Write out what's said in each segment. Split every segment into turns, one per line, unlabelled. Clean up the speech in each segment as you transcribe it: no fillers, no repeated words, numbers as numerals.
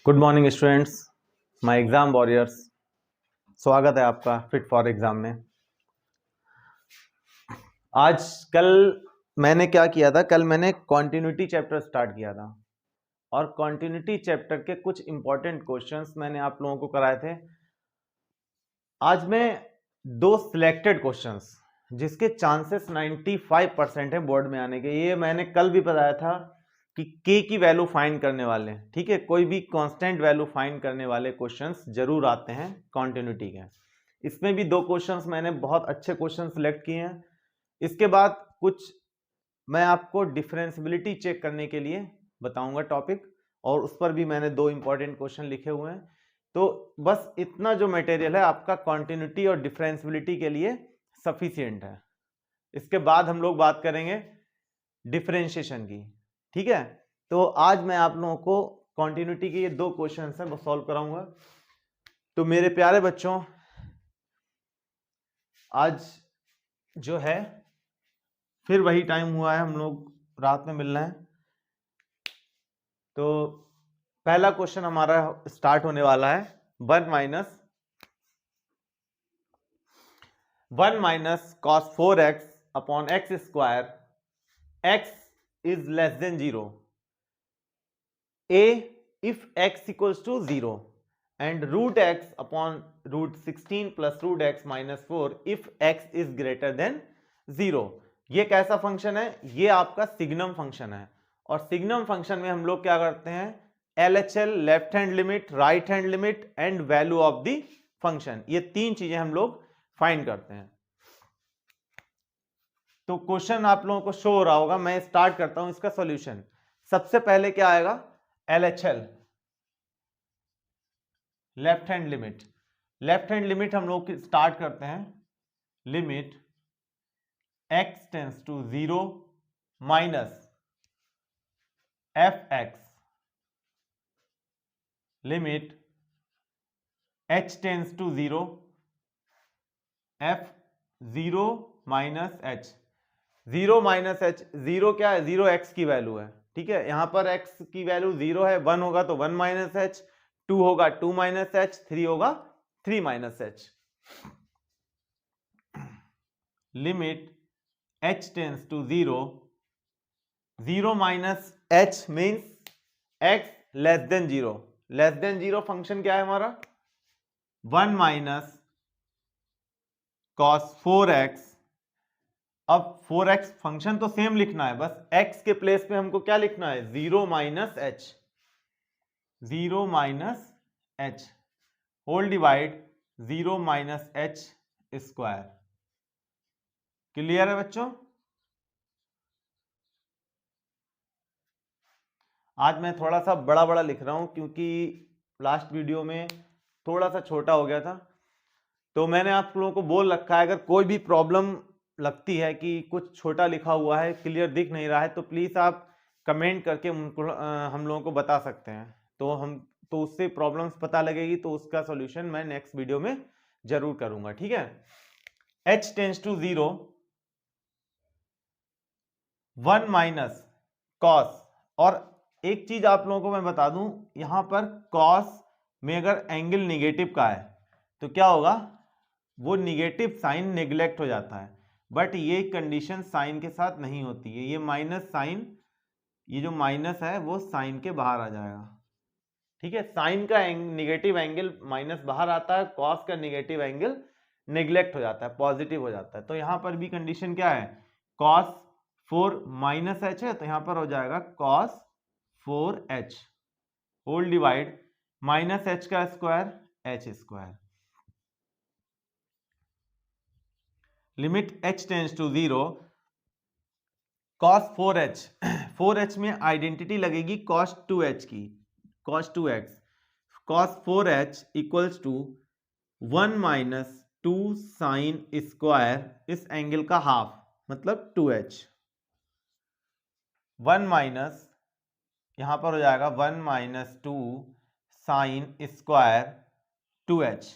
Good morning students, my exam warriors. स्वागत है आपका फिट फॉर एग्जाम में। आज कल मैंने क्या किया था, कल मैंने कॉन्टिन्यूटी चैप्टर स्टार्ट किया था और कॉन्टिन्यूटी चैप्टर के कुछ इंपॉर्टेंट क्वेश्चंस मैंने आप लोगों को कराए थे। आज मैं दो सिलेक्टेड क्वेश्चंस जिसके चांसेस 95% है बोर्ड में आने के, ये मैंने कल भी बताया था कि k की वैल्यू फाइंड करने वाले, ठीक है, कोई भी कांस्टेंट वैल्यू फाइंड करने वाले क्वेश्चंस जरूर आते हैं कॉन्टिन्यूटी के। इसमें भी दो क्वेश्चंस मैंने बहुत अच्छे क्वेश्चन सिलेक्ट किए हैं। इसके बाद कुछ मैं आपको डिफरेंशियबिलिटी चेक करने के लिए बताऊंगा टॉपिक, और उस पर भी मैंने दो इंपॉर्टेंट क्वेश्चन लिखे हुए हैं। तो बस इतना जो मटेरियल है आपका कॉन्टिन्यूटी और डिफरेंशियबिलिटी के लिए सफिशिएंट है। इसके बाद हम लोग बात करेंगे डिफरेंशिएशन की, ठीक है। तो आज मैं आप लोगों को कॉन्टिन्यूटी के ये दो क्वेश्चन है वो सॉल्व कराऊंगा। तो मेरे प्यारे बच्चों, आज जो है फिर वही टाइम हुआ है, हम लोग रात में मिलना है। तो पहला क्वेश्चन हमारा स्टार्ट होने वाला है। 1 minus cos 4x upon x square, x is less than 0, a if x equals to 0 and root x upon root 16 plus root x minus 4 if x is greater than 0। ये कैसा function है? ये आपका signum function है, और signum function में हम लोग क्या करते हैं, LHL left hand limit, right hand limit and value of the function, ये तीन चीजें हम लोग फाइंड करते हैं। तो क्वेश्चन आप लोगों को शो हो रहा होगा, मैं स्टार्ट करता हूं इसका सॉल्यूशन। सबसे पहले क्या आएगा, LHL left hand limit. Left hand limit हम लोग स्टार्ट करते हैं, limit x tends to 0 minus fx, limit h tends to 0 f 0 minus h। 0 minus h, 0 क्या है, 0 x की वैल्यू है, ठीक है। यहां पर x की वैल्यू 0 है, 1 होगा तो 1 माइनस h, 2 होगा 2 माइनस h, 3 होगा 3 minus h। Limit h tends to 0, 0 minus h means x less than 0। Less than 0 function क्या है हमारा, 1 माइनस cos 4x। अब 4x फंक्शन तो सेम लिखना है, बस x के प्लेस पे हमको क्या लिखना है, 0 minus h, 0 minus h whole divide 0 minus h square. Clear है बच्चों? आज मैं थोड़ा सा बड़ा बड़ा लिख रहा हूं क्योंकि लास्ट वीडियो में थोड़ा सा छोटा हो गया था। तो मैंने आप लोगों को बोल रखा है, अगर कोई भी प्रॉब्लम लगती है कि कुछ छोटा लिखा हुआ है, क्लियर दिख नहीं रहा है, तो प्लीज आप कमेंट करके हम लोगों को बता सकते हैं। तो उससे प्रॉब्लम्स पता लगेगी, तो उसका सॉल्यूशन मैं नेक्स्ट वीडियो में जरूर करूंगा, ठीक है। h tends to 0, 1 minus cos. और एक चीज आप लोगों को मैं बता दूं, यहां पर कॉस में अगर एंगल निगेटिव का है तो क्या होगा, वो निगेटिव साइन नेग्लेक्ट हो जाता है, बट ये कंडीशन साइन के साथ नहीं होती है। ये माइनस साइन, ये जो माइनस है वो साइन के बाहर आ जाएगा, ठीक है। साइन का निगेटिव एंगल माइनस बाहर आता है, कॉस का निगेटिव एंगल नेग्लेक्ट हो जाता है, पॉजिटिव हो जाता है। तो यहां पर भी कंडीशन क्या है, कॉस 4 माइनस एच है, तो यहां पर हो जाएगा cos 4h whole divide minus h का square h square. Limit h tends to 0, cos 4h, 4h में आइडेंटिटी लगेगी cos 2h की, cos 2x, cos 4h equals to 1 minus 2 sine square, इस एंगल का हाफ मतलब 2h। 1 माइनस, यहां पर हो जाएगा 1 minus 2 sine square 2h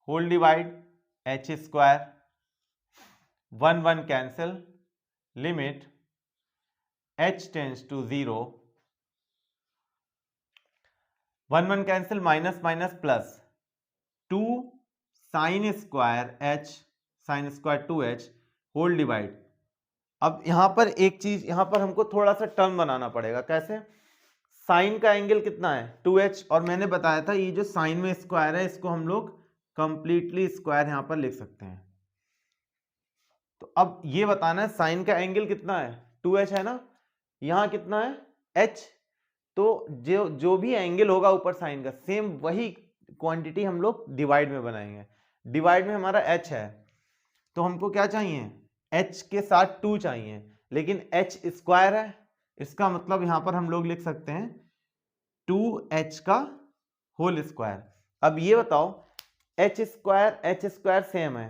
whole divide h square, 1 1 cancel, limit h tends to 0, 1 1 cancel, minus minus plus, 2 sine square h, sine square 2h whole divide. अब यहां पर एक चीज, यहां पर हमको थोड़ा सा टर्म बनाना पड़ेगा। कैसे? साइन का एंगल कितना है 2h, और मैंने बताया था ये जो साइन में स्क्वायर है इसको हम लोग कंप्लीटली स्क्वायर यहां पर लिख सकते हैं। तो अब ये बताना है साइन का एंगल कितना है 2h है ना, यहां कितना है h, तो जो भी एंगल होगा ऊपर साइन का सेम वही क्वांटिटी हम लोग डिवाइड में बनाएंगे। डिवाइड में हमारा h है तो हमको क्या चाहिए, h के साथ 2 चाहिए, लेकिन h स्क्वायर है, इसका मतलब यहां पर हम लोग लिख सकते हैं 2h का होल स्क्वायर। अब ये बताओ h स्क्वायर सेम है,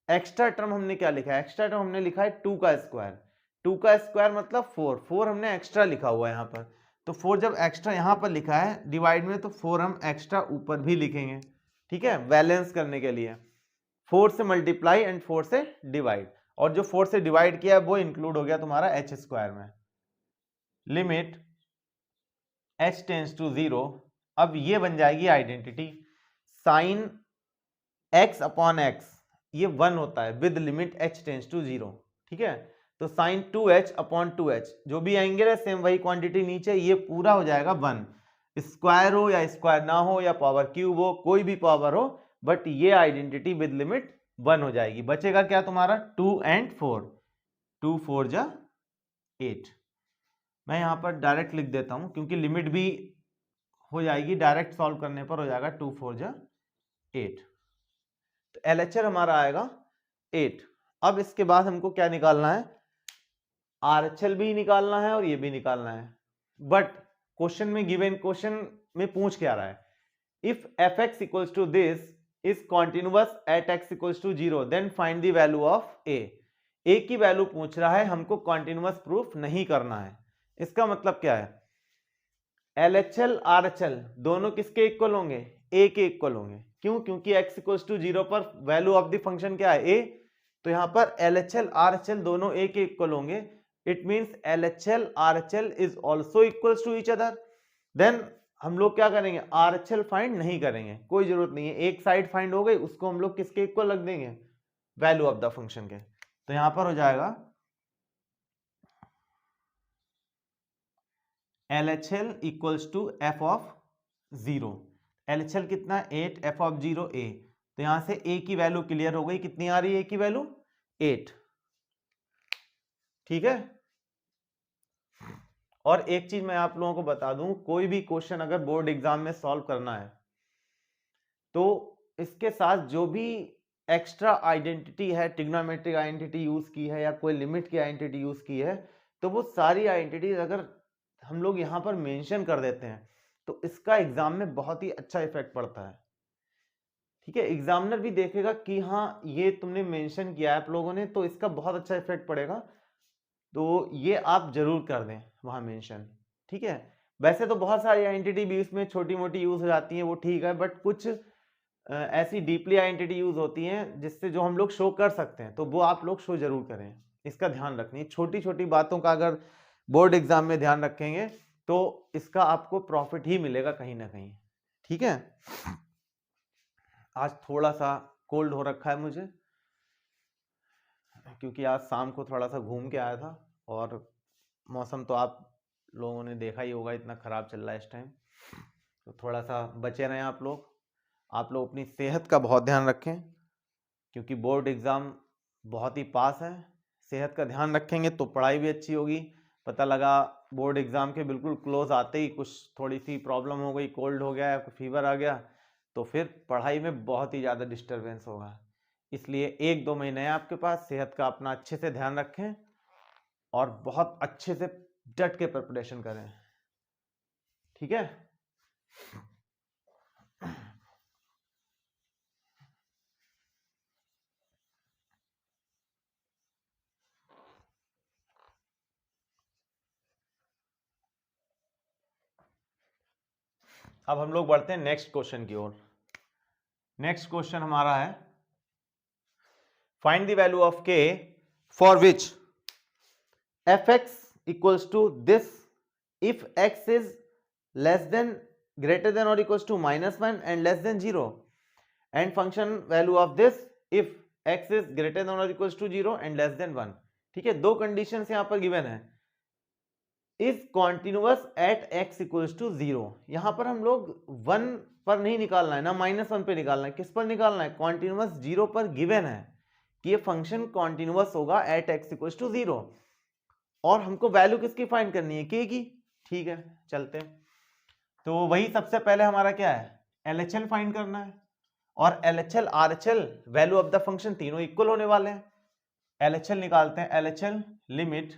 एक्स्ट्रा टर्म हमने क्या लिखा है, एक्स्ट्रा टर्म हमने लिखा है 2 का स्क्वायर, 2 का स्क्वायर मतलब 4 हमने एक्स्ट्रा लिखा हुआ है यहाँ पर। तो 4 जब एक्स्ट्रा यहाँ पर लिखा है डिवाइड में, तो 4 हम एक्स्ट्रा ऊपर भी लिखेंगे, ठीक है, बैलेंस करने के लिए। 4 से मल्टीप्लाई एंड 4 से डिवाइड, और जो 4 से डिवाइड किया है वो इंक्लूड हो गया तुम्हारा h स्क्वायर में। लिमिट h टेंड्स टू 0, अब ये बन जाएगी identity, sine x upon x ये 1 होता है with limit h tends to 0, ठीक है। तो साइन 2h अपॉन 2h, जो भी एंगल है सेम वही क्वांटिटी नीचे, ये पूरा हो जाएगा 1, स्क्वायर हो या स्क्वायर ना हो या पावर क्यूब हो, कोई भी पावर हो, बट ये आइडेंटिटी विद लिमिट 1 हो जाएगी। बचेगा क्या तुम्हारा 2 एंड 4, 2 4 जा 8। मैं यहाँ पर डायरेक्ट लिख देता हूँ क्योंकि लिमिट भी हो जाएगी, डायरेक्ट सॉल्व करने पर हो जाएगा 2 4 जा 8। तो LHR हमारा आएगा 8। अब इसके बाद हमको क्या निकालना है, RHL भी निकालना है और ये भी निकालना है। बट क्वेश्चन में, गिवन क्वेश्चन में पूछ क्या रहा है, if fx equals to this is continuous at x equals to 0 then find the value of a की वैल्यू पूछ रहा है, हमको कॉन्टिन्यूअस प्रूफ नहीं करना है। इसका मतलब क्या है, LHL RHL दोनों किसके इक्वल होंगे, a के इक्वल होंगे। क्यों? क्योंकि x इक्वल्स टू 0 पर वैल्यू ऑफ द फंक्शन क्या है, a, तो यहां पर LHL RHL दोनों a के इक्वल होंगे। It means LHL RHL is also equals to each other. Then हम लोग क्या करेंगे, RHL फाइंड नहीं करेंगे, कोई जरूरत नहीं है, एक साइड फाइंड हो गई, उसको हम लोग किसके इक्वल रख देंगे, वैल्यू ऑफ द फंक्शन के। तो यहां पर हो जाएगा LHL equals to f of 0। LHL कितना है 8, f ऑफ 0 a, तो यहां से a की वैल्यू क्लियर हो गई, कितनी आ रही है a की वैल्यू 8, ठीक है। और एक चीज मैं आप लोगों को बता दूं, कोई भी क्वेश्चन अगर बोर्ड एग्जाम में सॉल्व करना है तो इसके साथ जो भी एक्स्ट्रा आइडेंटिटी है, ट्रिग्नोमेट्रिक आइडेंटिटी यूज की है या कोई लिमिट की आइडेंटिटी यूज की है, तो वो सारी आइडेंटिटीज अगर हम लोग यहाँ पर मेंशन कर देते हैं तो इसका एग्जाम में बहुत ही अच्छा इफेक्ट पड़ता है, ठीक है। एग्जामिनर भी देखेगा कि हाँ ये तुमने मेंशन किया है आप लोगों ने, तो इसका बहुत अच्छा इफेक्ट पड़ेगा, तो ये आप जरूर कर दें वहां मेंशन, ठीक है। वैसे तो बहुत सारी आइडेंटिटी भी इसमें छोटी मोटी यूज हो जाती है, वो ठीक है, बट कुछ ऐसी डीपली आइडेंटिटी यूज होती हैं जिससे जो हम लोग शो कर सकते हैं, तो वो आप लोग शो जरूर करें, इसका ध्यान रखनी। छोटी छोटी बातों का अगर बोर्ड एग्जाम में ध्यान रखेंगे तो इसका आपको प्रॉफिट ही मिलेगा कहीं ना कहीं, ठीक है। आज थोड़ा सा कोल्ड हो रखा है मुझे, क्योंकि आज शाम को थोड़ा सा घूम के आया था, और मौसम तो आप लोगों ने देखा ही होगा इतना ख़राब चल रहा है इस टाइम, तो थोड़ा सा बचे रहें आप लोग अपनी सेहत का बहुत ध्यान रखें, क्योंकि बोर्ड एग्ज़ाम बहुत ही पास है। सेहत का ध्यान रखेंगे तो पढ़ाई भी अच्छी होगी। पता लगा बोर्ड एग्ज़ाम के बिल्कुल क्लोज आते ही कुछ थोड़ी सी प्रॉब्लम हो गई, कोल्ड हो गया या फीवर आ गया, तो फिर पढ़ाई में बहुत ही ज़्यादा डिस्टर्बेंस होगा। इसलिए 1-2 महीने हैं आपके पास, सेहत का अपना अच्छे से ध्यान रखें और बहुत अच्छे से डट के प्रिपरेशन करें, ठीक है। अब हम लोग बढ़ते हैं नेक्स्ट क्वेश्चन की ओर। नेक्स्ट क्वेश्चन हमारा है, find the value of k for which fx equals to this if x is less than greater than or equals to -1 and less than 0, and function value of this if x is greater than or equals to 0 and less than 1। ठीक है, दो conditions यहां पर given है। Is continuous at x equals to 0। यहां पर हम लोग 1 पर नहीं निकालना है ना -1 पे निकालना है, किस पर निकालना है? कॉन्टिन्यूअस 0 पर गिवन है कि ये फंक्शन कॉन्टिन्यूअस होगा एट x इक्वल्स टू 0, और हमको वैल्यू किसकी फाइंड करनी है? k की। ठीक है, चलते हैं। तो वही सबसे पहले हमारा क्या है? LHL फाइंड करना है, और LHL RHL value of the function तीनों इक्वल होने वाले हैं। LHL निकालते हैं। LHL limit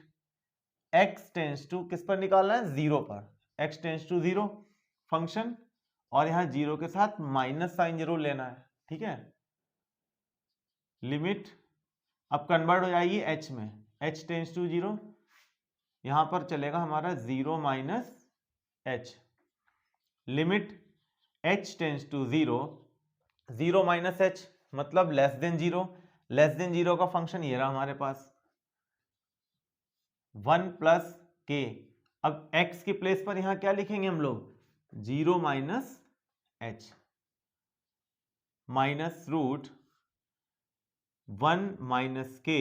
x tends to किस पर निकालना है? 0 पर। x टेंस टू 0 फंक्शन, और यहां 0 के साथ माइनस साइन जरूर लेना है। ठीक है, लिमिट अब कन्वर्ट हो जाएगी h में, h टेंस टू 0, यहां पर चलेगा हमारा 0 minus h। Limit h tends to 0, 0 minus h मतलब लेस देन 0। लेस देन 0 का फंक्शन ये रहा हमारे पास 1 प्लस k। अब x की प्लेस पर यहां क्या लिखेंगे हम लोग? 0 minus h minus root 1 minus k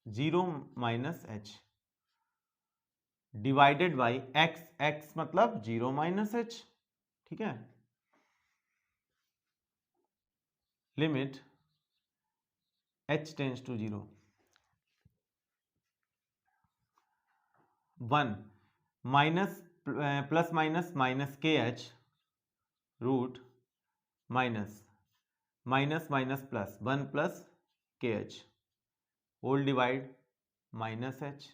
0 minus h divided by x। x मतलब 0 माइनस h। ठीक है, limit h tends to 0, 1 minus plus minus minus के h root minus minus minus plus 1 plus के h whole divide minus h.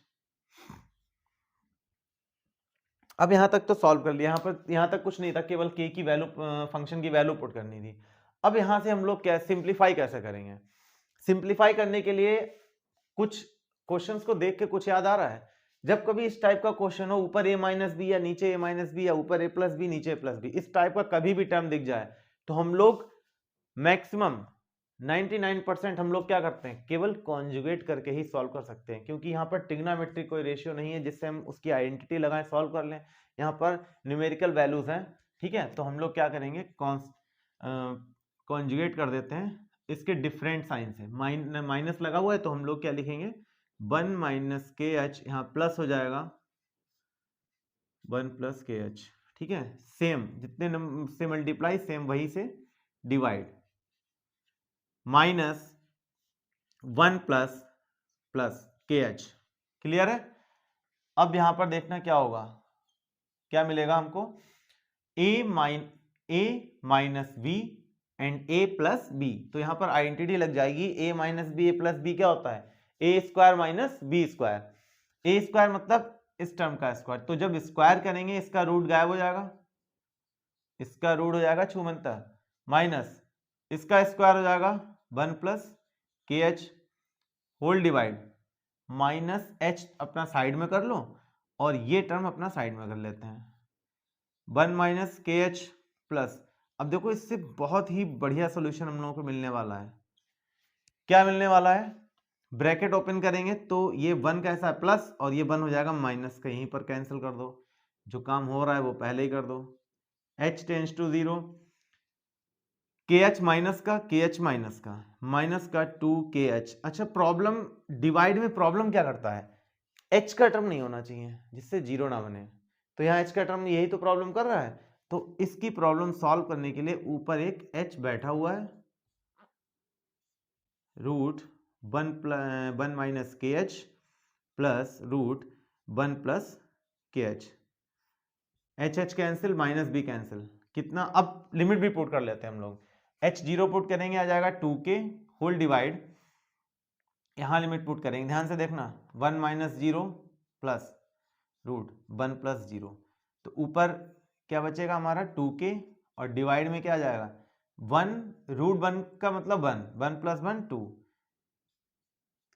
अब यहां तक तो solve कर लिया। यहां तक कुछ नहीं था, केवल के की वैल्यू, फंक्शन की वैल्यू पुट करनी थी। अब यहां से हम लोग क्या सिंप्लीफाई कैसे करेंगे? सिंप्लीफाई करने के लिए कुछ क्वेश्चंस को देख के कुछ याद आ रहा है? जब कभी इस टाइप का क्वेश्चन हो, ऊपर a माइनस बी या नीचे a माइनस बी या ऊपर a प्लस बी नीचे a प्लस बी, इस टाइप का कभी भी टर्म दिख जाए तो हम लोग मैक्सिमम 99% हम लोग क्या करते हैं? केवल कॉन्जुगेट करके ही सॉल्व कर सकते हैं, क्योंकि यहाँ पर ट्रिग्नोमेट्रिक कोई रेशियो नहीं है जिससे हम उसकी आइडेंटिटी लगाएं सॉल्व कर लें। यहाँ पर न्यूमेरिकल वैल्यूज हैं। ठीक है, तो हम लोग क्या करेंगे? कॉन्जुगेट कर देते हैं। इसके डिफरेंट साइन से माइनस लगा हुआ है तो हम लोग क्या लिखेंगे? 1 माइनस के एच, यहाँ प्लस हो जाएगा 1 प्लस के एच। ठीक है, सेम जितने से मल्टीप्लाई सेम वही से डिवाइड, माइनस 1 प्लस प्लस के एच। क्लियर है? अब यहां पर देखना क्या होगा, क्या मिलेगा हमको? a minus b and a plus b. तो यहां पर आइडेंटिटी लग जाएगी, a minus b a plus b क्या होता है? A square minus b square. A square मतलब इस टर्म का स्क्वायर, तो जब स्क्वायर करेंगे इसका रूट गायब हो जाएगा, इसका रूट हो जाएगा छूमंतर, माइनस इसका स्क्वायर हो जाएगा 1 प्लस के h whole divide minus h अपना साइड में कर लो, और ये टर्म अपना साइड में कर लेते हैं 1 माइनस के एच प्लस। अब देखो इससे बहुत ही बढ़िया सोल्यूशन हम लोगों को मिलने वाला है। क्या मिलने वाला है? ब्रैकेट ओपन करेंगे तो ये 1 कैसा है? प्लस, और ये 1 हो जाएगा माइनस, कहीं पर कैंसिल कर दो, जो काम हो रहा है वो पहले ही कर दो। h टेंस टू 0, के एच माइनस का, के एच माइनस का, माइनस का 2 के एच। अच्छा, प्रॉब्लम डिवाइड में प्रॉब्लम क्या करता है? h का टर्म नहीं होना चाहिए जिससे 0 ना बने, तो यहाँ h का टर्म, यही तो प्रॉब्लम कर रहा है। तो इसकी प्रॉब्लम सॉल्व करने के लिए ऊपर एक h बैठा हुआ है, रूट 1 माइनस के एच प्लस रूट 1 प्लस के h. H cancel, minus b cancel, कितना? अब लिमिट भी पुट कर लेते हैं हम लोग। h 0 पुट करेंगे, आ जाएगा 2k होल डिवाइड, यहां लिमिट पुट करेंगे, ध्यान से देखना, 1 माइनस 0 प्लस रूट 1 प्लस 0, तो ऊपर क्या बचेगा हमारा? 2k, और डिवाइड में क्या आ जाएगा? 1 रूट 1 का मतलब 1, 1 प्लस 1 2,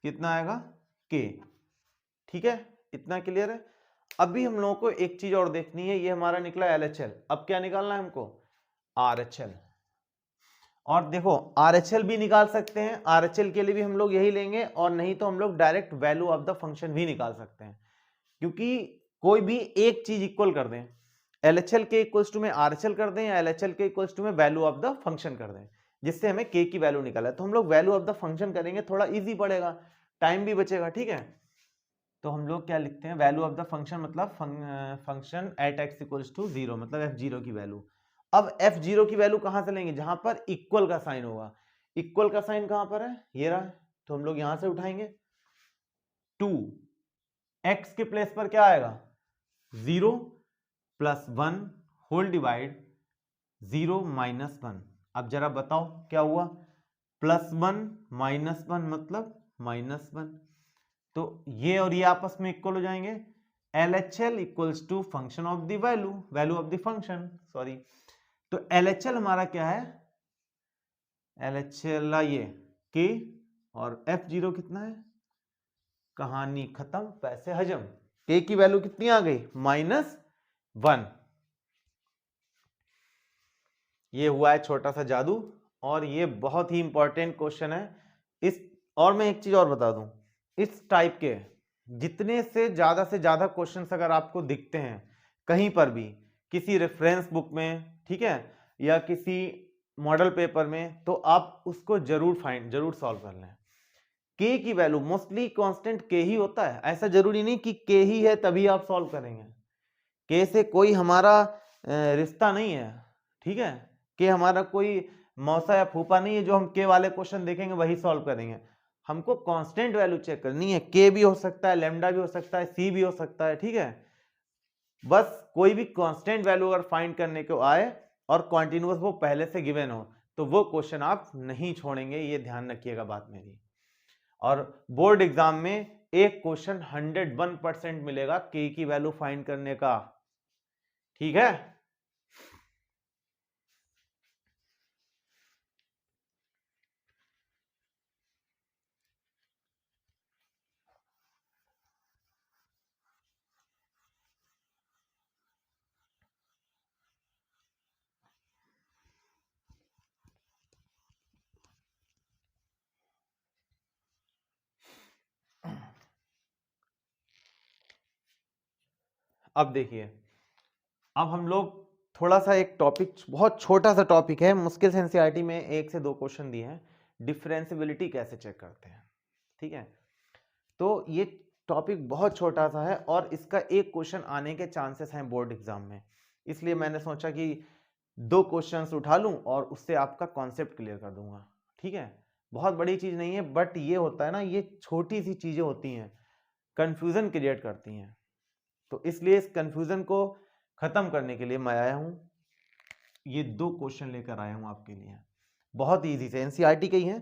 कितना आएगा? k। ठीक है, इतना क्लियर है? अभी हम लोगों को एक चीज और देखनी है, ये हमारा निकला LHL, अब क्या निकालना है हमको? RHL। और देखो RHL भी निकाल सकते हैं, RHL के लिए भी हम लोग यही लेंगे, और नहीं तो हम लोग direct value of the function भी निकाल सकते हैं, क्योंकि कोई भी एक चीज इक्वल कर दें। LHL के इक्वल्स टू में RHL कर दें या LHL के इक्वल्स टू में वैल्यू ऑफ द फंक्शन कर दें, जिससे हमें k की वैल्यू निकाला है। तो हम लोग वैल्यू ऑफ द फंक्शन करेंगे, थोड़ा इजी पड़ेगा, टाइम भी बचेगा, ठीक है। तो हम लोग क्या लिखते हैं, वैल्यू ऑफ द फंक्शन मतलब function at x equals to 0, मतलब f0 की वैल्यू। अब f0 की वैल्यू कहां से लेंगे, जहां पर इक्वल का साइन होगा। इक्वल का साइन कहां पर है, ये रहा, तो हम लोग यहां से उठाएंगे 2, x के प्लेस पर क्या आएगा 0 प्लस 1 होल डिवाइड 0 माइनस 1। अब जरा बताओ क्या हुआ, प्लस 1 माइनस 1 मतलब माइनस 1, तो ये और ये आपस में इक्वल हो जाएंगे। LHL equals to function of the value, value of the function, sorry. तो LHL हमारा क्या है, LHL ये k और f0 कितना है, कहानी खत्म, पैसे हजम। k की वैल्यू कितनी आ गई, -1। ये हुआ है छोटा सा जादू, और ये बहुत ही इंपॉर्टेंट क्वेश्चन है। इस और मैं एक चीज और बता दूं, इस टाइप के जितने से ज्यादा क्वेश्चंस अगर आपको दिखते हैं कहीं पर भी, किसी रेफरेंस बुक में, ठीक है, या किसी मॉडल पेपर में, तो आप उसको जरूर सॉल्व कर लें। k की वैल्यू मोस्टली कांस्टेंट k ही होता है, ऐसा जरूरी नहीं कि k ही है तभी आप सॉल्व करेंगे। k से कोई हमारा रिश्ता नहीं है, ठीक है। k हमारा कोई मौसा या फूफा नहीं है जो हम k वाले क्वेश्चन देखेंगे वही सॉल्व करेंगे। हमको कांस्टेंट वैल्यू चेक करनी है, k भी हो सकता है, लैम्डा भी हो सकता है, c भी हो सकता है, ठीक है। बस कोई भी कांस्टेंट वैल्यू अगर फाइंड करने को आए और कॉन्टिन्यूअस वो पहले से गिवन हो, तो वो क्वेश्चन आप नहीं छोड़ेंगे, ये ध्यान रखिएगा बात मेरी। और बोर्ड एग्जाम में एक क्वेश्चन 101% मिलेगा k की वैल्यू फाइंड करने का, ठीक है। अब देखिए, अब हम लोग थोड़ा सा एक टॉपिक, बहुत छोटा सा टॉपिक है, मुश्किल से एनसीईआरटी में 1 से 2 क्वेश्चन दिए हैं, डिफरेंशियबिलिटी कैसे चेक करते हैं, ठीक है। तो ये टॉपिक बहुत छोटा सा है और इसका एक क्वेश्चन आने के चांसेस हैं बोर्ड एग्जाम में, इसलिए मैंने सोचा कि 2 क्वेश्चंस उठा लूं और उससे आपका कॉन्सेप्ट क्लियर कर दूंगा, ठीक है। बहुत बड़ी चीज नहीं है, बट ये होता है ना, ये छोटी सी चीजें होती हैं, कंफ्यूजन क्रिएट करती हैं, तो इसलिए इस कंफ्यूजन को खत्म करने के लिए मैं आया हूं, ये 2 क्वेश्चन लेकर आया हूं आपके लिए, बहुत इजी से, एनसीईआरटी के ही हैं।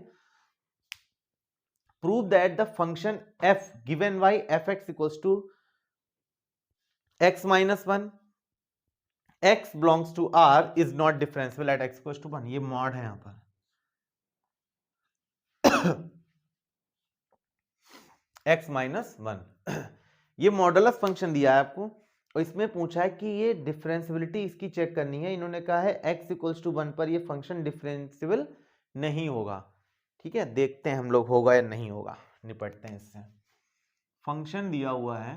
Prove that the function f given by fx equals to x minus 1, x belongs to R is not differentiable at x equals to 1, ये मॉड है यहां पर x minus 1 ये मॉडुलस फंक्शन दिया है आपको, और इसमें पूछा है कि ये डिफरेंशियबिलिटी इसकी चेक करनी है। इन्होंने कहा है x इक्वल्स टू 1 पर ये फंक्शन डिफरेंशियबल नहीं होगा, ठीक है। देखते हैं हम लोग होगा या नहीं होगा, निपटते हैं इससे। फंक्शन दिया हुआ है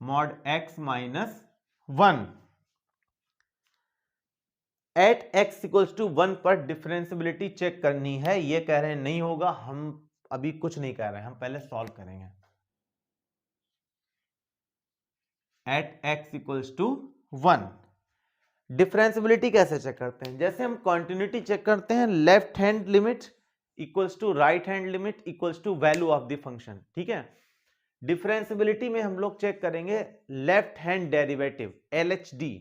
mod x minus 1 at x equals to 1 पर डिफरेंशियबिलिटी चेक करनी है, ये कह रहे हैं नहीं होगा, हम अभी कुछ नहीं कह रहे हैं, हम पहले सॉल्व करेंगे। At x equals to 1 differentiability कैसे चेक करते हैं, जैसे हम कॉन्टिन्यूटी चेक करते हैं, left hand limit equals to right hand limit equals to value of the function, ठीक है। डिफरेंशियबिलिटी में हम लोग चेक करेंगे left hand derivative LHD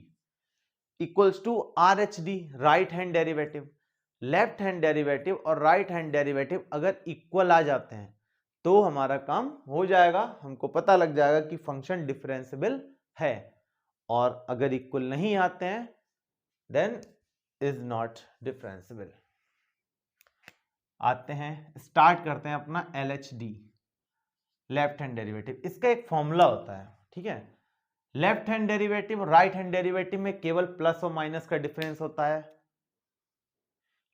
equals to RHD right hand derivative. Left hand derivative और right hand derivative अगर equal आ जाते हैं तो हमारा काम हो जाएगा, हमको पता लग जाएगा कि फंक्शन डिफरेंशियबल है, और अगर इक्वल नहीं आते हैं देन इज नॉट डिफरेंशियबल। आते हैं, स्टार्ट करते हैं अपना LHD लेफ्ट हैंड डेरिवेटिव। इसका एक फॉर्मूला होता है, ठीक है। लेफ्ट हैंड डेरिवेटिव और राइट हैंड डेरिवेटिव में केवल प्लस और माइनस का डिफरेंस होता है,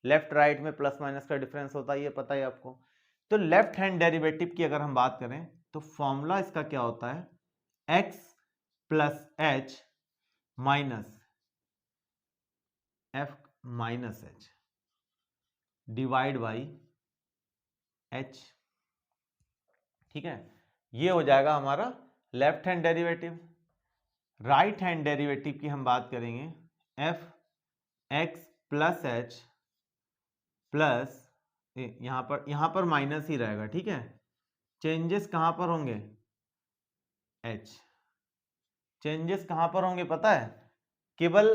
लेफ्ट राइट में प्लस माइनस का डिफरेंस होता है, ये पता है आपको। तो लेफ्ट हैंड डेरिवेटिव की अगर हम बात करें तो फॉर्मूला इसका क्या होता है, x plus h minus F minus H divide by H. ठीक है, ये हो जाएगा हमारा left hand derivative. Right hand derivative की हम बात करेंगे, F x plus H plus, यहां पर माइनस ही रहेगा। ठीक है, चेंजेस कहां पर होंगे, एच। चेंजेस कहां पर होंगे पता है, केवल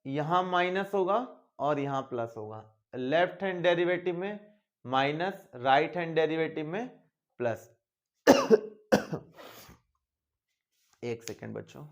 यहां माइनस होगा और यहां प्लस होगा। लेफ्ट हैंड डेरिवेटिव में माइनस, राइट हैंड डेरिवेटिव में प्लस। एक सेकेंड बच्चों।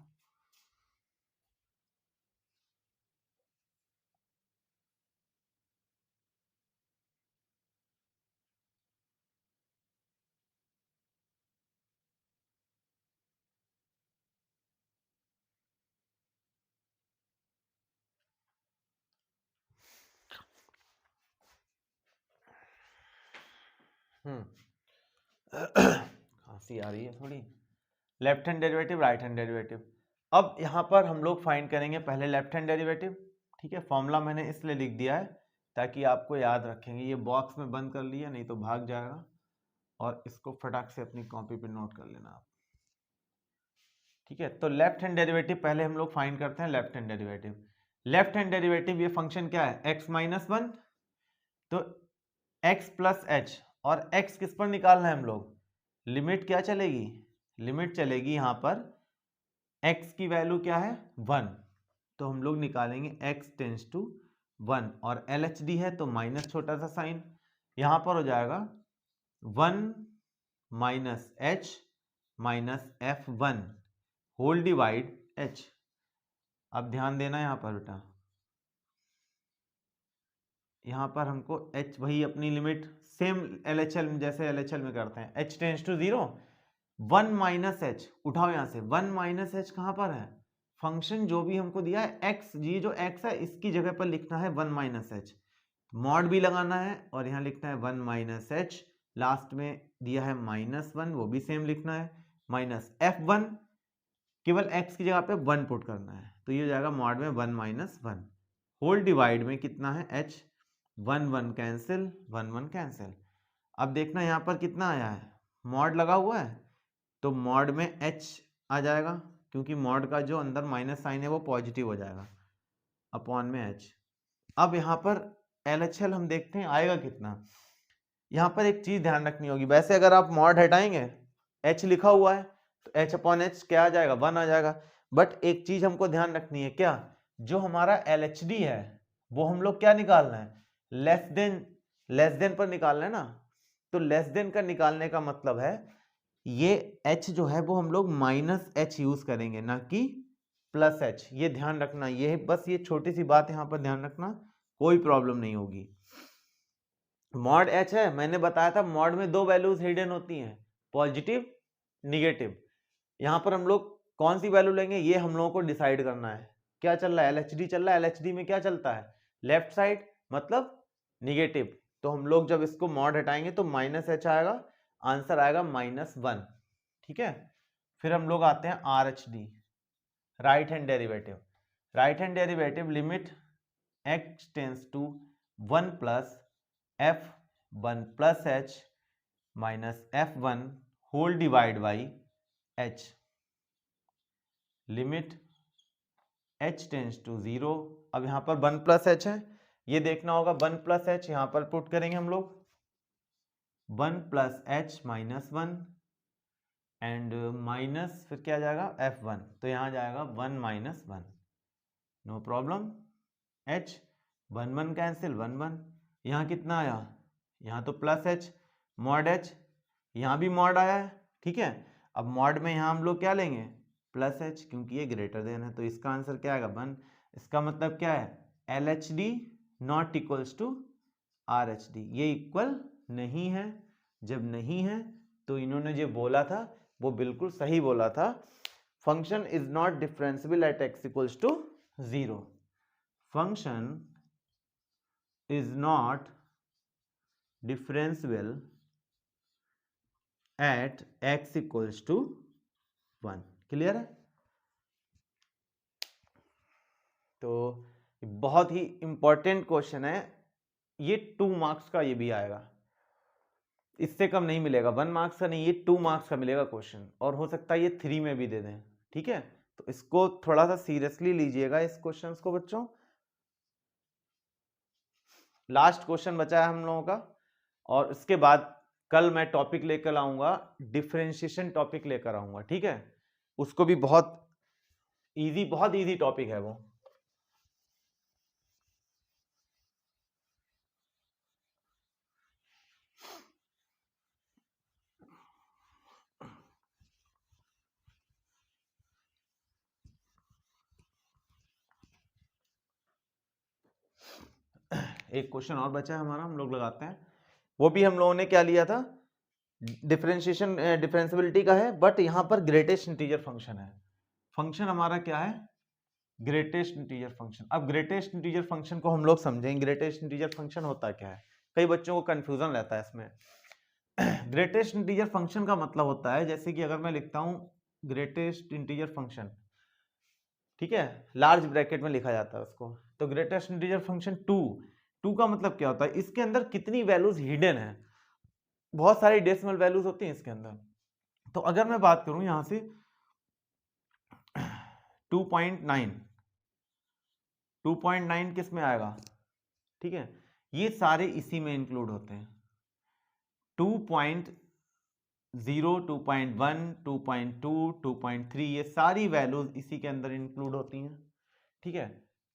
खांसी आ रही है थोड़ी। Left hand derivative, right hand derivative. अब यहां पर हम लोग फाइंड करेंगे पहले लेफ्ट हैंड डेरिवेटिव। ठीक है, फॉर्मूला मैंने इसलिए लिख दिया है ताकि आपको याद रखेंगे। ये बॉक्स में बंद कर लिया, नहीं तो भाग जाएगा, और इसको फटाक से अपनी कॉपी पे नोट कर लेना आप। ठीक है, तो लेफ्ट हैंड डेरिवेटिव पहले हम लोग फाइंड करते हैं। Left hand derivative, left hand derivative ये फंक्शन क्या है, x माइनस वन। तो x प्लस एच, और x किस पर निकालना है हम लोग, लिमिट क्या चलेगी, लिमिट चलेगी यहां पर x की वैल्यू क्या है 1, तो हम लोग निकालेंगे x टेंस टू 1, और LHD है तो माइनस छोटा सा साइन, यहां पर हो जाएगा 1 minus h minus F1 whole divide h। अब ध्यान देना यहां पर बेटा, यहां पर हमको h, वही अपनी लिमिट सेम LHL में, जैसे LHL में करते हैं, h tends to 0, 1 minus h, उठाओ यहां से 1 माइनस एच कहां पर है, फंक्शन जो भी हमको दिया है x, ये जो x है इसकी जगह पर लिखना है 1 माइनस एच, मॉड भी लगाना है और यहां लिखना है 1 माइनस एच, लास्ट में दिया है -1, वो भी सेम लिखना है, माइनस F1, केवल x की जगह पे 1 पुट करना है, तो ये हो जाएगा मॉड में 1 माइनस 1 होल डिवाइड में कितना है h, 1 1 कैंसिल, 1 1 कैंसिल। अब देखना यहाँ पर कितना आया है, मॉड लगा हुआ है तो मॉड में h आ जाएगा, क्योंकि मॉड का जो अंदर माइनस साइन है वो पॉजिटिव हो जाएगा, अपॉन में h। अब यहाँ पर LHL हम देखते हैं आएगा कितना। यहाँ पर एक चीज ध्यान रखनी होगी, वैसे अगर आप मॉड हटाएंगे, h लिखा हुआ है तो h अपॉन एच क्या आ जाएगा, 1 आ जाएगा। बट एक चीज हमको ध्यान रखनी है, क्या, जो हमारा LHD है वो हम लोग क्या निकालना है, लेस देन पर निकालना है ना, तो लेस देन का निकालने का मतलब है ये h जो है वो हम लोग माइनस एच यूज करेंगे, ना कि प्लस एच। ये ध्यान रखना, ये बस ये छोटी सी बात यहाँ पर ध्यान रखना, कोई प्रॉब्लम नहीं होगी। मॉड एच है, मैंने बताया था मॉड में दो वैल्यूज हिडन होती हैं, पॉजिटिव निगेटिव। यहां पर हम लोग कौन सी वैल्यू लेंगे ये हम लोगों को डिसाइड करना है। क्या चल रहा है, LHD चल रहा है, LHD में क्या चलता है, लेफ्ट साइड मतलब निगेटिव, तो हम लोग जब इसको मॉड हटाएंगे तो माइनस एच आएगा, आंसर आएगा -1। ठीक है, फिर हम लोग आते हैं RHD, right hand derivative. Right hand derivative limit x tends to 1 plus F1 plus h minus F1 whole divide by h, limit h tends to 0। अब यहां पर 1 प्लस एच है, ये देखना होगा 1 प्लस एच, यहां पर पुट करेंगे हम लोग 1 plus h minus 1 and minus फिर क्या जाएगा F1, तो यहां जाएगा 1 minus 1, no problem. h 1 1 cancel, 1 1, यहाँ कितना आया, यहाँ तो प्लस h, मॉड h, यहाँ भी मॉड आया है। ठीक है, अब मॉड में यहाँ हम लोग क्या लेंगे, प्लस h, क्योंकि ये ग्रेटर देन है, तो इसका आंसर क्या आएगा 1। इसका मतलब क्या है, LHD not equals to RHD, ये इक्वल नहीं है। जब नहीं है तो इन्होंने जो बोला था वो बिल्कुल सही बोला था, function is not differentiable at x equals to 0, function is not differentiable at x equals to 1। Clear है, तो बहुत ही इंपॉर्टेंट क्वेश्चन है ये, 2 मार्क्स का ये भी आएगा, इससे कम नहीं मिलेगा, 1 मार्क्स का नहीं, ये 2 मार्क्स का मिलेगा क्वेश्चन, और हो सकता है ये 3 में भी दे दें। ठीक है, तो इसको थोड़ा सा सीरियसली लीजिएगा इस क्वेश्चन को बच्चों। लास्ट क्वेश्चन बचा है हम लोगों का, और इसके बाद कल मैं टॉपिक लेकर आऊंगा, डिफरेंशिएशन टॉपिक लेकर आऊंगा। ठीक है, उसको भी बहुत इजी टॉपिक है वो। एक क्वेश्चन और बचा है हमारा, हम लोग लगाते हैं, वो भी हम लोगों ने क्या लिया था, डिफरेंशिएशन डिफरेंशिएबिलिटी का है, बट यहां पर ग्रेटेस्ट इंटीजर फंक्शन है। फंक्शन हमारा क्या है, ग्रेटेस्ट इंटीजर फंक्शन। अब ग्रेटेस्ट इंटीजर फंक्शन को हम लोग समझेंगे, ग्रेटेस्ट इंटीजर फंक्शन होता क्या है, कई बच्चों को कंफ्यूजन रहता है इसमें। ग्रेटेस्ट इंटीजर फंक्शन का मतलब होता है, जैसे कि अगर मैं लिखता हूं ग्रेटेस्ट इंटीजर फंक्शन, ठीक है, लार्ज ब्रैकेट में लिखा जाता है उसको, तो ग्रेटेस्ट इंटीजर फंक्शन 2 का मतलब क्या होता है, इसके अंदर कितनी वैल्यूज हिडन है, बहुत सारी डेसिमल वैल्यूज होती हैं इसके अंदर। तो अगर मैं बात करूं यहां से 2.9 किस में आएगा, ठीक है, ये सारे इसी में इंक्लूड होते हैं, 2.0, 2.1, 2.2, 2.3, ये सारी वैल्यूज इसी के अंदर इंक्लूड होती हैं। ठीक है,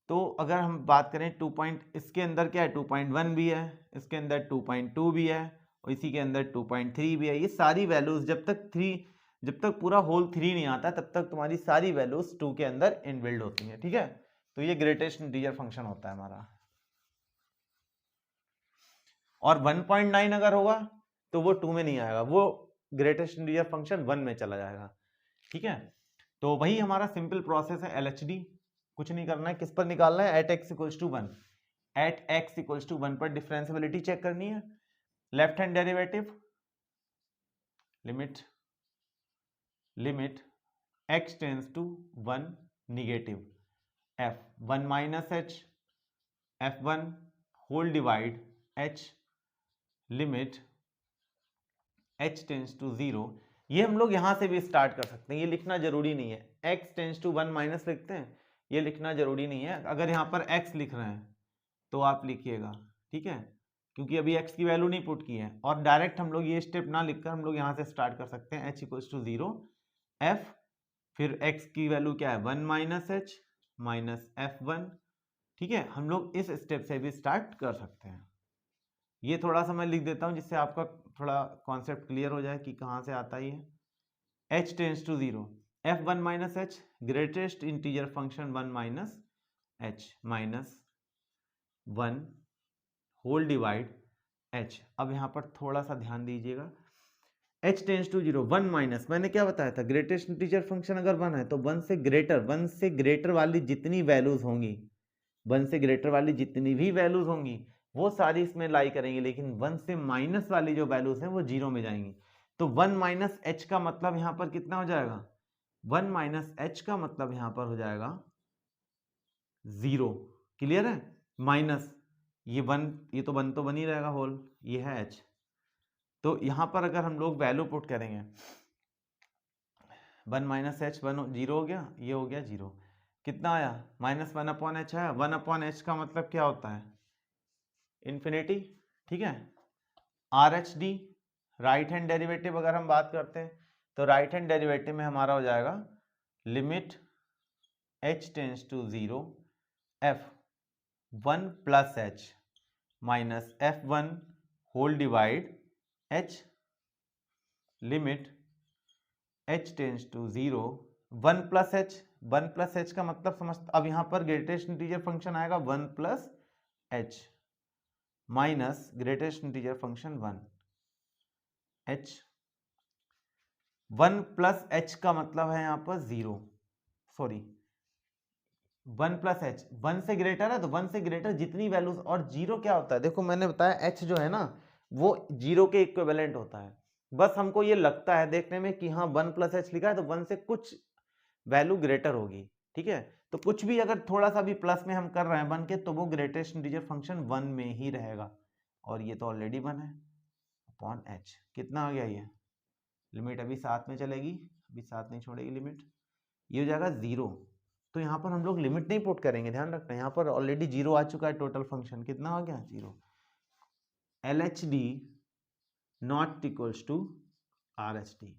तो अगर हम बात करें इसके अंदर क्या है, 2.1 भी है, इसके अंदर 2.2 भी है, और इसी के अंदर 2.3 भी है। ये सारी वैल्यूज जब तक पूरा होल 3 नहीं आता तब तक तुम्हारी सारी वैल्यूज 2 के अंदर इनबिल्ड होती हैं। ठीक है, तो ये ग्रेटेस्ट इंटीजर फंक्शन होता है हमारा। और 1.9 अगर होगा तो वो 2 में नहीं आएगा, वो ग्रेटेस्ट इंटीजर फंक्शन 1 में चला जाएगा। ठीक है, तो वही हमारा सिंपल प्रोसेस है LHD, कुछ नहीं करना है, किस पर निकालना है, एट एक्स इक्वल्स टू 1 पर डिफरेंशिएबिलिटी चेक करनी है। Left hand derivative, limit x tends to 1 negative f1 minus h f1 whole divide h limit h tends to 0। ये हम लोग यहां से भी स्टार्ट कर सकते हैं, ये लिखना जरूरी नहीं है, x टेंड्स टू 1 माइनस लिखते हैं, ये लिखना जरूरी नहीं है। अगर यहाँ पर x लिख रहे हैं तो आप लिखिएगा, ठीक है, क्योंकि अभी x की वैल्यू नहीं पुट की है, और डायरेक्ट हम लोग ये स्टेप ना लिखकर हम लोग यहाँ से स्टार्ट कर सकते हैं, h इक्वल्स टू 0 f, फिर x की वैल्यू क्या है 1 माइनस h माइनस f1। ठीक है, हम लोग इस स्टेप से भी स्टार्ट कर सकते हैं। ये थोड़ा सा मैं लिख देता हूँ जिससे आपका थोड़ा कॉन्सेप्ट क्लियर हो जाए कि कहाँ से आता ही है। h tends to 0 f1 minus h, greatest integer function 1 minus h minus 1 whole divide h। अब यहाँ पर थोड़ा सा ध्यान दीजिएगा, h टेंड्स टू 0 1 माइनस, मैंने क्या बताया था, ग्रेटेस्ट इंटीजर फंक्शन अगर 1 है तो 1 से ग्रेटर वाली जितनी वैल्यूज होंगी, 1 से ग्रेटर वाली जितनी भी वैल्यूज होंगी वो सारी इसमें लाई करेंगी, लेकिन 1 से माइनस वाली जो वैल्यूज हैं वो 0 में जाएंगी। तो 1 माइनस h का मतलब यहाँ पर कितना हो जाएगा, 1 माइनस h का मतलब यहाँ पर हो जाएगा 0। क्लियर है, माइनस ये 1, ये तो 1 तो बन ही रहेगा होल, ये है h। तो यहाँ पर अगर हम लोग वैल्यू पुट करेंगे 1 माइनस h 1 0 हो गया, ये हो गया 0, कितना आया माइनस 1 अपॉन h आया। 1 अपॉन h का मतलब क्या होता है, इन्फिनिटी। ठीक है, RHD राइट हैंड डेरिवेटिव अगर हम बात करते हैं तो राइट हैंड डेरिवेटिव में हमारा हो जाएगा limit h tends to 0 f1 plus h minus f1 whole divide h limit h tends to 0 1 plus h का मतलब समझ, अब यहां पर ग्रेटेस्ट इंटीजर फंक्शन आएगा 1 plus h minus greatest integer function 1 h, 1 plus h का मतलब है यहां पर 0, सॉरी 1 प्लस h 1 से ग्रेटर है तो 1 से ग्रेटर जितनी वैल्यूज, और 0 क्या होता है, देखो मैंने बताया h जो है ना वो 0 के इक्विवेलेंट होता है। बस हमको ये लगता है देखने में कि हाँ 1 प्लस h लिखा है तो 1 से कुछ वैल्यू ग्रेटर होगी, ठीक है। तो कुछ भी अगर थोड़ा सा भी प्लस में हम कर रहे हैं बन के, तो वो ग्रेटेस्ट इंटीजर फंक्शन 1 में ही रहेगा, और ये तो ऑलरेडी 1 है अपॉन h। कितना आ गया ये, लिमिट अभी 7 में चलेगी, अभी 7 नहीं छोड़ेगी लिमिट, ये हो जाएगा 0। तो यहाँ पर हम लोग लिमिट नहीं पुट करेंगे, ध्यान रखना, यहाँ पर ऑलरेडी 0 आ चुका है टोटल फंक्शन, कितना आ गया 0। LHD not equals to RHD,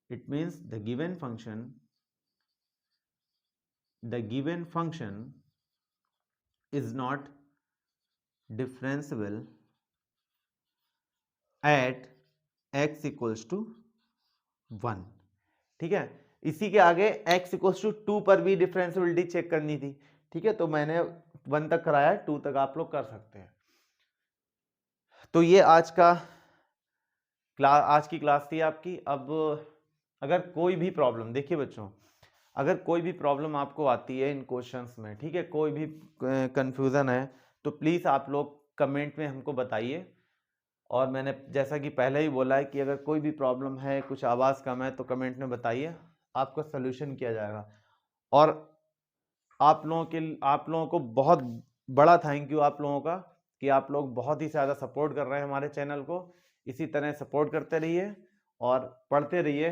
it means the given function is not differentiable at x equals to 1। ठीक है, इसी के आगे x equals to 2 पर भी डिफरेंशियबिलिटी चेक करनी थी। ठीक है, तो मैंने 1 तक कराया, 2 तक आप लोग कर सकते हैं। तो ये आज की क्लास थी आपकी। अब अगर कोई भी प्रॉब्लम, देखिए बच्चों, अगर कोई भी प्रॉब्लम आपको आती है इन क्वेश्चंस में, ठीक है, कोई भी कंफ्यूजन है, तो प्लीज़ आप लोग कमेंट में हमको बताइए। और मैंने जैसा कि पहले ही बोला है कि अगर कोई भी प्रॉब्लम है, कुछ आवाज़ कम है, तो कमेंट में बताइए, आपका सलूशन किया जाएगा। और आप लोगों को बहुत बड़ा थैंक यू आप लोगों का, कि आप लोग बहुत ही ज़्यादा सपोर्ट कर रहे हैं हमारे चैनल को। इसी तरह सपोर्ट करते रहिए और पढ़ते रहिए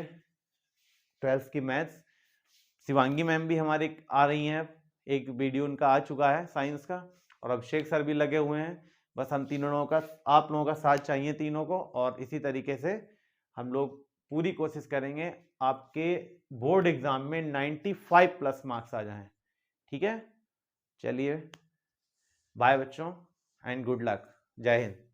12th की मैथ्स। शिवांगी मैम भी हमारी आ रही हैं, एक वीडियो उनका आ चुका है साइंस का, और अभिषेक सर भी लगे हुए हैं। बस हम तीनों का, आप लोगों का साथ चाहिए तीनों को, और इसी तरीके से हम लोग पूरी कोशिश करेंगे आपके बोर्ड एग्जाम में 95 प्लस मार्क्स आ जाएं। ठीक है, चलिए बाय बच्चों, एंड गुड लक। जय हिंद।